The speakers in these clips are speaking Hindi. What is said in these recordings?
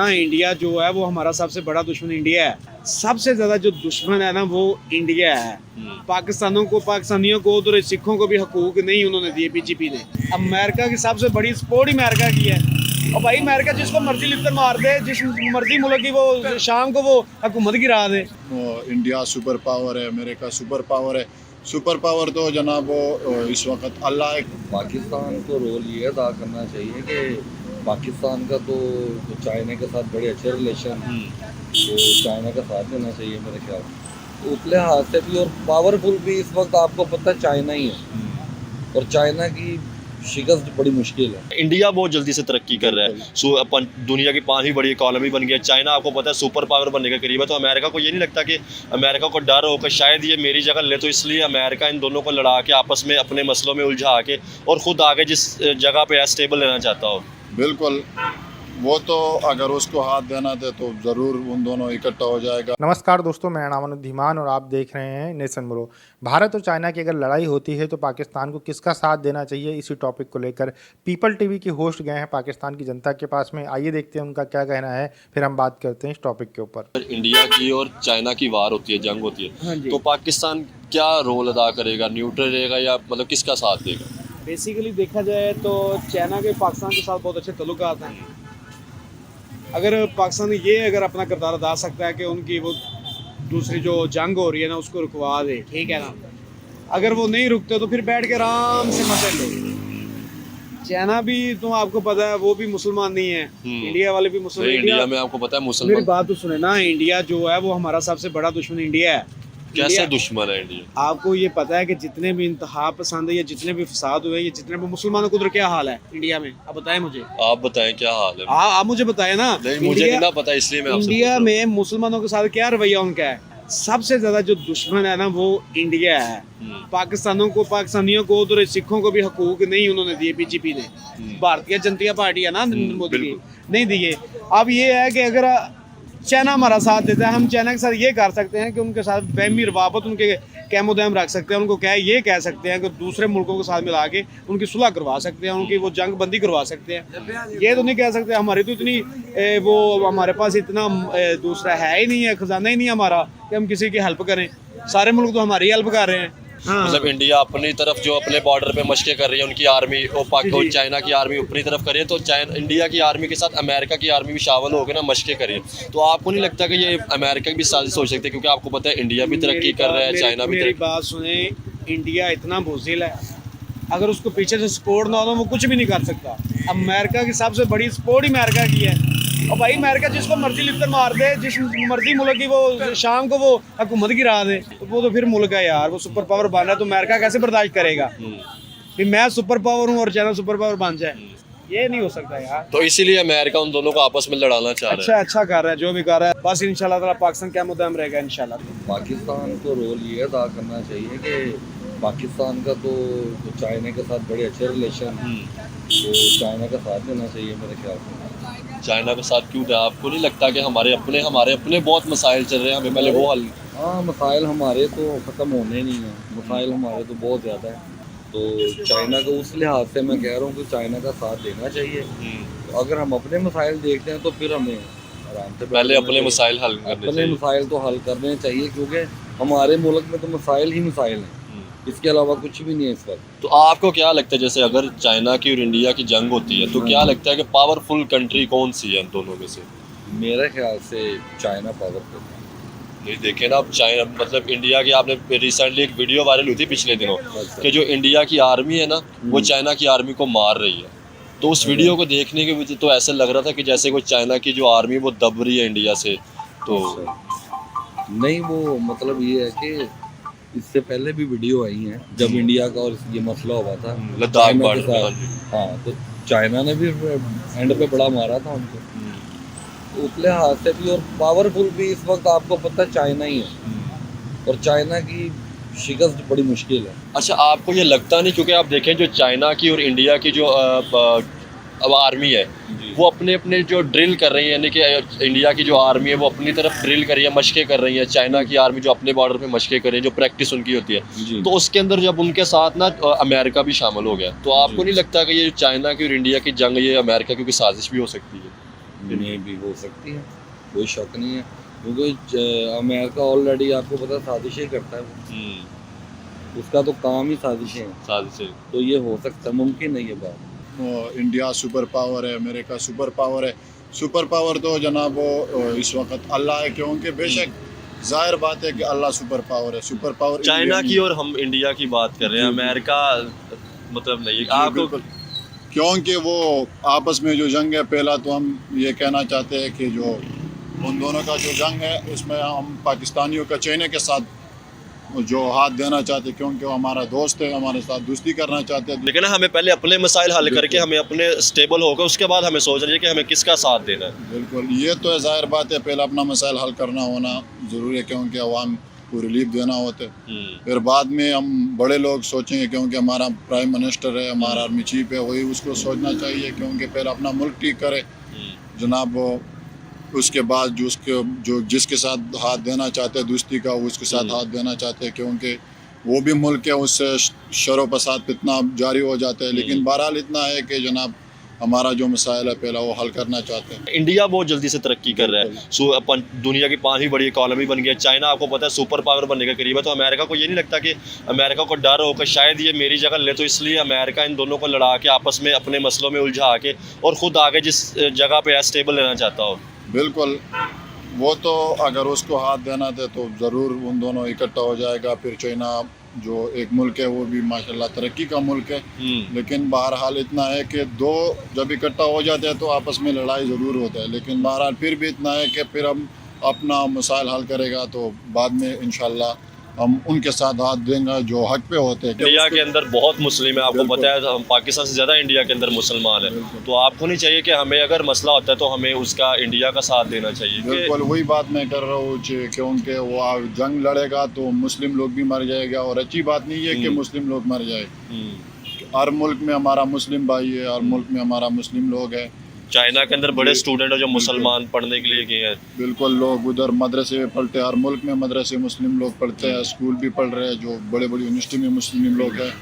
हाँ, इंडिया जो है वो हमारा सबसे बड़ा दुश्मन इंडिया है। सबसे ज्यादा जो दुश्मन है ना वो इंडिया है। पाकिस्तानियों को उधर सिखों को भी हकूक नहीं उन्होंने दिए बीजेपी ने। अमेरिका की सबसे बड़ी सपोर्ट ही अमेरिका की है। और भाई अमेरिका जिसको मर्जी लिफ्टर मार दे, जिस मर्जी मुल्क की वो शाम को वो हुकूमत गिरा दे। इंडिया सुपर पावर है, अमेरिका सुपर पावर है। सुपर पावर तो जनाब वो इस वक्त अल्लाह है। पाकिस्तान को रोल ये अदा करना चाहिए कि पाकिस्तान का तो चाइना के साथ बड़े अच्छे रिलेशन तो चाइना का साथ देना चाहिए मेरे ख्याल तो उस लिहाज से भी। और पावरफुल भी इस वक्त आपको पता है चाइना ही है और चाइना की शिकस्त बड़ी मुश्किल है। इंडिया बहुत जल्दी से तरक्की कर रहा है। अपन दुनिया की 5वीं बड़ी इकॉनमी बन गया। चाइना आपको पता है सुपर पावर बनने के करीब है। तो अमेरिका को ये नहीं लगता कि अमेरिका को डर हो कि शायद ये मेरी जगह ले, तो इसलिए अमेरिका इन दोनों को लड़ा के आपस में अपने मसलों में उलझा के और ख़ुद आगे जिस जगह पे है स्टेबल लेना चाहता हो। बिल्कुल, वो तो अगर उसको हाथ देना दे तो ज़रूर उन दोनों इकट्ठा हो जाएगा। नमस्कार दोस्तों, मैं नाम धीमान और आप देख रहे हैं नेशन ब्रो। भारत और चाइना की अगर लड़ाई होती है तो पाकिस्तान को किसका साथ देना चाहिए, इसी टॉपिक को लेकर पीपल टीवी की होस्ट गए हैं पाकिस्तान की जनता के पास में। आइए देखते हैं उनका क्या कहना है, फिर हम बात करते हैं इस टॉपिक के ऊपर। इंडिया की और चाइना की वार होती है, जंग होती है, तो पाकिस्तान क्या रोल अदा करेगा? न्यूट्रल रहेगा या मतलब किसका साथ देगा? बेसिकली देखा जाए तो चाइना के पाकिस्तान के साथ बहुत अच्छे ताल्लुकात हैं। अगर पाकिस्तान ये अगर अपना किरदार अदा सकता है कि उनकी वो दूसरी जो जंग हो रही है ना उसको रुकवा दे, ठीक है ना। अगर वो नहीं रुकते तो फिर बैठ के आराम से मजे लो। चाइना भी तो आपको पता है वो भी मुसलमान नहीं है, इंडिया वाले भी मुसलमान। इंडिया में आपको पता है मुसलमान। मेरी बात तो सुने ना, इंडिया जो है वो हमारा सबसे बड़ा दुश्मन इंडिया है। कैसे दुश्मन है इंडिया? आपको ये पता है कि जितने भी इंतहा पसंद है या जितने भी फसाद हुए, ये जितने भी मुसलमानों को उधर क्या हाल है इंडिया में, आप बताएं मुझे। आप बताएं क्या हाल है? आप मुझे बताएं ना। नहीं, मुझे नहीं ना पता, इसलिए मैं आपसे इंडिया में मुसलमानों के साथ क्या रवैया उनका है। सबसे ज्यादा जो दुश्मन है ना वो इंडिया है। पाकिस्तानियों को उधर सिखों को भी हकूक नहीं उन्होंने दिए बीजेपी ने। भारतीय जनता पार्टी है ना नरेंद्र मोदी की, नहीं दिए। अब ये है कि अगर चाइना हमारा साथ देता है, हम चाइना के साथ ये कर सकते हैं कि उनके साथ फहमी रवाबत उनके कैमोदैम रख सकते हैं। उनको क्या ये कह सकते हैं कि दूसरे मुल्कों के साथ मिला के उनकी सुलह करवा सकते हैं, उनकी वो जंग बंदी करवा सकते हैं। ये तो नहीं कह सकते हमारी तो इतनी वो हमारे पास इतना दूसरा है ही नहीं है, खजाना ही नहीं है हमारा कि हम किसी की हेल्प करें। सारे मुल्क तो हमारी हेल्प कर रहे हैं। मतलब इंडिया अपनी तरफ जो अपने बॉर्डर पे मशकें कर रही है, उनकी आर्मी और चाइना की आर्मी अपनी तरफ करे, तो इंडिया की आर्मी के साथ अमेरिका की आर्मी भी शामिल होकर ना मशकें करे। तो आपको नहीं लगता कि ये अमेरिका की भी साजिश हो सकती है? क्योंकि आपको पता है इंडिया भी तरक्की कर रहा है, चाइना भी। मेरी बात सुने, इंडिया इतना बुज़दिल है, अगर उसको पीछे से सपोर्ट ना हो तो वो कुछ भी नहीं कर सकता। अमेरिका की सबसे बड़ी सपोर्ट ही अमेरिका की है। और भाई अमेरिका जिसको मर्जी लिफ्टर मार दे, जिस मर्जी मुल्क की वो शाम को वो हुकूमत गिरा दे, तो वो तो फिर मुल्क है यार। वो सुपर पावर बन रहा है तो अमेरिका कैसे बर्दाश्त करेगा कि मैं सुपर पावर हूँ और चाइना सुपर पावर बन जाए? ये नहीं हो सकता यार। तो इसीलिए अमेरिका उन दोनों को आपस में लड़ाना चाह रहा है। अच्छा कर रहा है, जो भी कर रहा है। बस इंशाल्लाह ताला पाकिस्तान क्या मुद्दा रहेगा इंशाल्लाह। पाकिस्तान को रोल ये अदा करना चाहिए कि पाकिस्तान का तो चाइना के साथ बड़े अच्छे रिलेशन तो चाइना का साथ देना चाहिए मेरे ख्याल से। चाइना के साथ क्यों? आपको नहीं लगता कि हमारे अपने बहुत मसाइल चल रहे हैं, हमें पहले वो हल। हाँ, मसाइल हमारे तो ख़त्म होने नहीं हैं, मसाइल हमारे तो बहुत ज़्यादा है। तो चाइना को उस लिहाज से मैं कह रहा हूँ कि चाइना का साथ देना चाहिए। तो अगर हम अपने मसाइल देखते हैं तो फिर हमें आराम से पहले अपने मसाइल हल करने चाहिए। अपने मसाइल तो हल करने चाहिए क्योंकि हमारे मुल्क में तो मसाइल ही मसाइल हैं, इसके अलावा कुछ भी नहीं है इस वक्त। तो आपको क्या लगता है, जैसे अगर चाइना की और इंडिया की जंग होती है तो क्या लगता है कि पावरफुल कंट्री कौन सी है इन दोनों में से? मेरे ख्याल से चाइना पावरफुल है। नहीं, देखें ना, अब चाइना मतलब इंडिया की, आपने रिसेंटली एक वीडियो वायरल हुई थी पिछले दिनों कि जो इंडिया की आर्मी है ना वो चाइना की आर्मी को मार रही है। तो उस वीडियो को देखने के वजह तो ऐसा लग रहा था कि जैसे कोई चाइना की जो आर्मी वो दब रही है इंडिया से। तो नहीं, वो मतलब ये है कि इससे पहले भी वीडियो आई हैं जब इंडिया का और ये मसला हुआ था लद्दाख बॉर्डर। हाँ, तो चाइना ने भी एंड पे बड़ा मारा था उनको। तो उस लिहाज से भी और पावरफुल भी इस वक्त आपको पता है चाइना ही है और चाइना की शिकस्त बड़ी मुश्किल है। अच्छा, आपको ये लगता नहीं, क्योंकि आप देखें जो चाइना की और इंडिया की जो अब आर्मी है वो अपने जो ड्रिल कर रही है, यानी कि इंडिया की जो आर्मी है वो अपनी तरफ ड्रिल कर रही है, मशकें कर रही है। चाइना की आर्मी जो अपने बॉर्डर पे मशकें कर रही है, जो प्रैक्टिस उनकी होती है, तो उसके अंदर जब उनके साथ ना अमेरिका भी शामिल हो गया, तो आपको नहीं लगता कि ये चाइना की और इंडिया की जंग ये अमेरिका की साजिश भी हो सकती है? में भी हो सकती है, कोई शक नहीं है, क्योंकि अमेरिका ऑलरेडी आपको पता है साजिशें करता है वो। उसका तो काम ही साजिशें हैं, साजिश तो ये हो सकता है, मुमकिन है ये बात। इंडिया सुपर पावर है, अमेरिका सुपर पावर है। सुपर पावर तो जनाब इस वक्त अल्लाह है, क्योंकि बेशक जाहिर बात है कि अल्लाह सुपर पावर है। सुपर पावर चाइना की और हम इंडिया की बात कर रहे हैं, अमेरिका मतलब नहीं आपको क्योंकि वो आपस में जो जंग है, पहला तो हम ये कहना चाहते हैं कि जो उन दोनों का जो जंग है उसमें हम पाकिस्तानियों का चाइना के साथ जो हाथ देना चाहते हैं, क्योंकि वो हमारा दोस्त है, हमारे साथ दोस्ती करना चाहते हैं। लेकिन हमें पहले अपने मसाइल हल करके हमें अपने स्टेबल होकर उसके बाद हमें सोचना चाहिए कि हमें किसका साथ देना है। बिल्कुल, ये तो जाहिर बात है, पहले अपना मसाइल हल करना होना ज़रूरी है, क्योंकि अवाम को रिलीफ देना होता है। फिर बाद में हम बड़े लोग सोचेंगे, क्योंकि हमारा प्राइम मिनिस्टर है, हमारा आर्मी चीफ है, वही उसको सोचना चाहिए, क्योंकि पहले अपना मुल्क ठीक करे जनाब। उसके बाद जो जिसके साथ हाथ देना चाहते हैं दोस्ती का, वो उसके साथ हाथ देना चाहते हैं, क्योंकि वो भी मुल्क है, उससे शर फसाद इतना जारी हो जाता है। लेकिन बहरहाल इतना है कि जनाब हमारा जो मसाइल है पहला वो हल करना चाहते हैं। इंडिया बहुत जल्दी से तरक्की कर रहा है, अपन दुनिया की 5वीं बड़ी इकॉनमी बन गई है। चाइना आपको पता है सुपर पावर बनने के करीब है, तो अमेरिका को ये नहीं लगता कि अमेरिका को डर होकर शायद ये मेरी जगह ले, तो इसलिए अमेरिका इन दोनों को लड़ा के आपस में अपने मसलों में उलझा के और ख़ुद आगे जिस जगह पे है स्टेबल लेना चाहता हो। बिल्कुल, वो तो अगर उसको हाथ देना थे तो ज़रूर उन दोनों इकट्ठा हो जाएगा। फिर चाइना जो एक मुल्क है वो भी माशाल्लाह तरक्की का मुल्क है। लेकिन बहरहाल इतना है कि दो जब इकट्ठा हो जाते हैं तो आपस में लड़ाई ज़रूर होता है। लेकिन बहरहाल फिर भी इतना है कि फिर हम अपना मसाइल हल करेगा तो बाद में इंशाल्लाह हम उनके साथ हाथ देंगे जो हक पे होते हैं। इंडिया के अंदर बहुत मुस्लिम है, आपको पता है, हम पाकिस्तान से ज़्यादा इंडिया के अंदर मुसलमान है, तो आपको नहीं चाहिए कि हमें अगर मसला होता है तो हमें उसका इंडिया का साथ देना चाहिए। बिल्कुल वही बात मैं कर रहा हूँ, क्योंकि वो जंग लड़ेगा तो मुस्लिम लोग भी मर जाएगा, और अच्छी बात नहीं है कि मुस्लिम लोग मर जाए। हर मुल्क में हमारा मुस्लिम भाई है, हर मुल्क में हमारा मुस्लिम लोग है। चाइना के अंदर बड़े स्टूडेंट हैं जो मुसलमान पढ़ने के लिए गए हैं। बिल्कुल, लोग उधर मदरसे में पढ़ते हैं, हर मुल्क में मदरसे मुस्लिम लोग पढ़ते हैं, स्कूल भी पढ़ रहे हैं, जो बड़े बड़ी यूनिवर्सिटी में मुस्लिम लोग हैं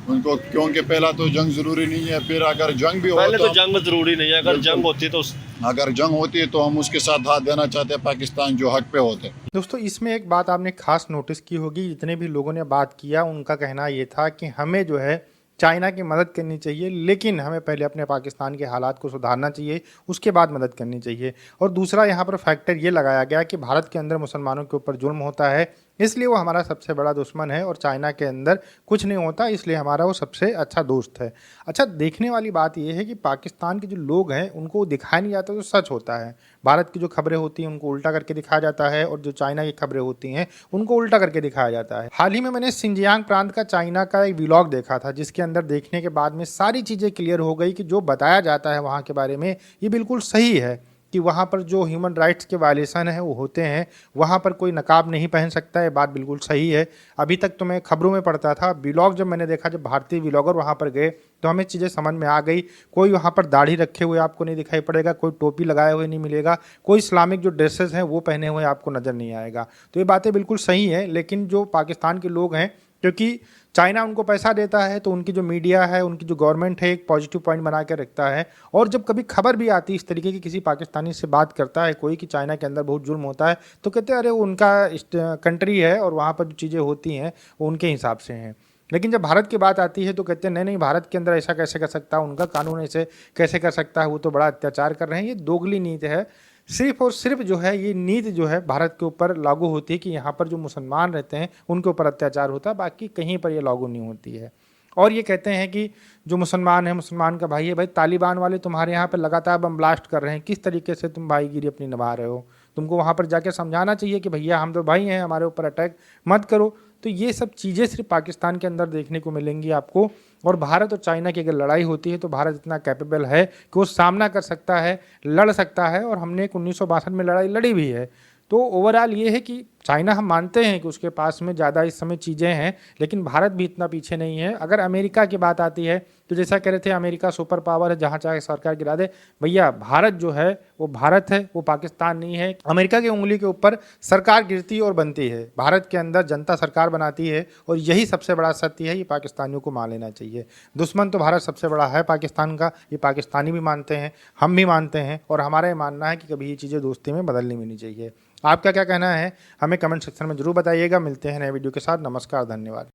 उनको। क्योंकि पहला तो जंग ज़रूरी नहीं है, फिर अगर जंग भी हो पहले तो जंग ज़रूरी नहीं है, अगर जंग होती तो अगर जंग होती है तो हम उसके साथ हाथ देना चाहते हैं, पाकिस्तान जो हक पे होते हैं। दोस्तों, इसमें एक बात आपने खास नोटिस की होगी, जितने भी लोगों ने बात किया उनका कहना ये था कि हमें जो है चाइना की मदद करनी चाहिए, लेकिन हमें पहले अपने पाकिस्तान के हालात को सुधारना चाहिए, उसके बाद मदद करनी चाहिए। और दूसरा यहाँ पर फैक्टर ये लगाया गया कि भारत के अंदर मुसलमानों के ऊपर जुल्म होता है, इसलिए वो हमारा सबसे बड़ा दुश्मन है, और चाइना के अंदर कुछ नहीं होता, इसलिए हमारा वो सबसे अच्छा दोस्त है। अच्छा, देखने वाली बात यह है कि पाकिस्तान के जो लोग हैं उनको दिखाया नहीं जाता जो सच होता है। भारत की जो खबरें होती हैं उनको उल्टा करके दिखाया जाता है, और जो चाइना की खबरें होती हैं उनको उल्टा करके दिखाया जाता है। हाल ही में मैंने सिंजियांग प्रांत का चाइना का एक व्लॉग देखा था, जिसके अंदर देखने के बाद में सारी चीज़ें क्लियर हो गई कि जो बताया जाता है वहाँ के बारे में ये बिल्कुल सही है, कि वहाँ पर जो ह्यूमन राइट्स के वायलेशन है वो होते हैं। वहाँ पर कोई नकाब नहीं पहन सकता है, बात बिल्कुल सही है। अभी तक तो मैं खबरों में पढ़ता था, व्लॉग जब मैंने देखा, जब भारतीय व्लॉगर वहाँ पर गए तो हमें चीज़ें समझ में आ गई। कोई वहाँ पर दाढ़ी रखे हुए आपको नहीं दिखाई पड़ेगा, कोई टोपी लगाए हुए नहीं मिलेगा, कोई इस्लामिक जो ड्रेसेस हैं वो पहने हुए आपको नज़र नहीं आएगा। तो ये बातें बिल्कुल सही हैं, लेकिन जो पाकिस्तान के लोग हैं, क्योंकि चाइना उनको पैसा देता है तो उनकी जो मीडिया है, उनकी जो गवर्नमेंट है, एक पॉजिटिव पॉइंट बना के रखता है। और जब कभी खबर भी आती है इस तरीके की, किसी पाकिस्तानी से बात करता है कोई कि चाइना के अंदर बहुत जुल्म होता है, तो कहते हैं अरे वो उनका कंट्री है और वहाँ पर जो चीज़ें होती हैं वो उनके हिसाब से हैं। लेकिन जब भारत की बात आती है तो कहते हैं नहीं नहीं, भारत के अंदर ऐसा कैसे कर सकता है, उनका कानून ऐसे कैसे कर सकता है, वो तो बड़ा अत्याचार कर रहे हैं। ये दोगली नीति है, सिर्फ और सिर्फ जो है ये नीति जो है भारत के ऊपर लागू होती है कि यहाँ पर जो मुसलमान रहते हैं उनके ऊपर अत्याचार होता है, बाकी कहीं पर ये लागू नहीं होती है। और ये कहते हैं कि जो मुसलमान है, मुसलमान का भाई है, भाई तालिबान वाले तुम्हारे यहाँ पर लगातार बम ब्लास्ट कर रहे हैं, किस तरीके से तुम भाईगिरी अपनी निभा रहे हो, तुमको वहाँ पर जाके समझाना चाहिए कि भैया हम तो भाई हैं, हमारे ऊपर अटैक मत करो। तो ये सब चीज़ें सिर्फ पाकिस्तान के अंदर देखने को मिलेंगी आपको। और भारत और चाइना की अगर लड़ाई होती है तो भारत इतना कैपेबल है कि वो सामना कर सकता है, लड़ सकता है, और हमने 1962 में लड़ाई लड़ी भी है। तो ओवरऑल ये है कि चाइना हम मानते हैं कि उसके पास में ज़्यादा इस समय चीज़ें हैं, लेकिन भारत भी इतना पीछे नहीं है। अगर अमेरिका की बात आती है तो जैसा कह रहे थे अमेरिका सुपर पावर है, जहाँ चाहे सरकार गिरा दे। भैया भारत जो है वो भारत है, वो पाकिस्तान नहीं है। अमेरिका की उंगली के ऊपर सरकार गिरती और बनती है, भारत के अंदर जनता सरकार बनाती है, और यही सबसे बड़ा सत्य है। ये पाकिस्तानियों को मान लेना चाहिए। दुश्मन तो भारत सबसे बड़ा है पाकिस्तान का, ये पाकिस्तानी भी मानते हैं, हम भी मानते हैं, और हमारा ये मानना है कि कभी ये चीज़ें दोस्ती में बदलनी भी नहीं चाहिए। आपका क्या कहना है हमें कमेंट सेक्शन में जरूर बताइएगा। मिलते हैं नए वीडियो के साथ। नमस्कार, धन्यवाद।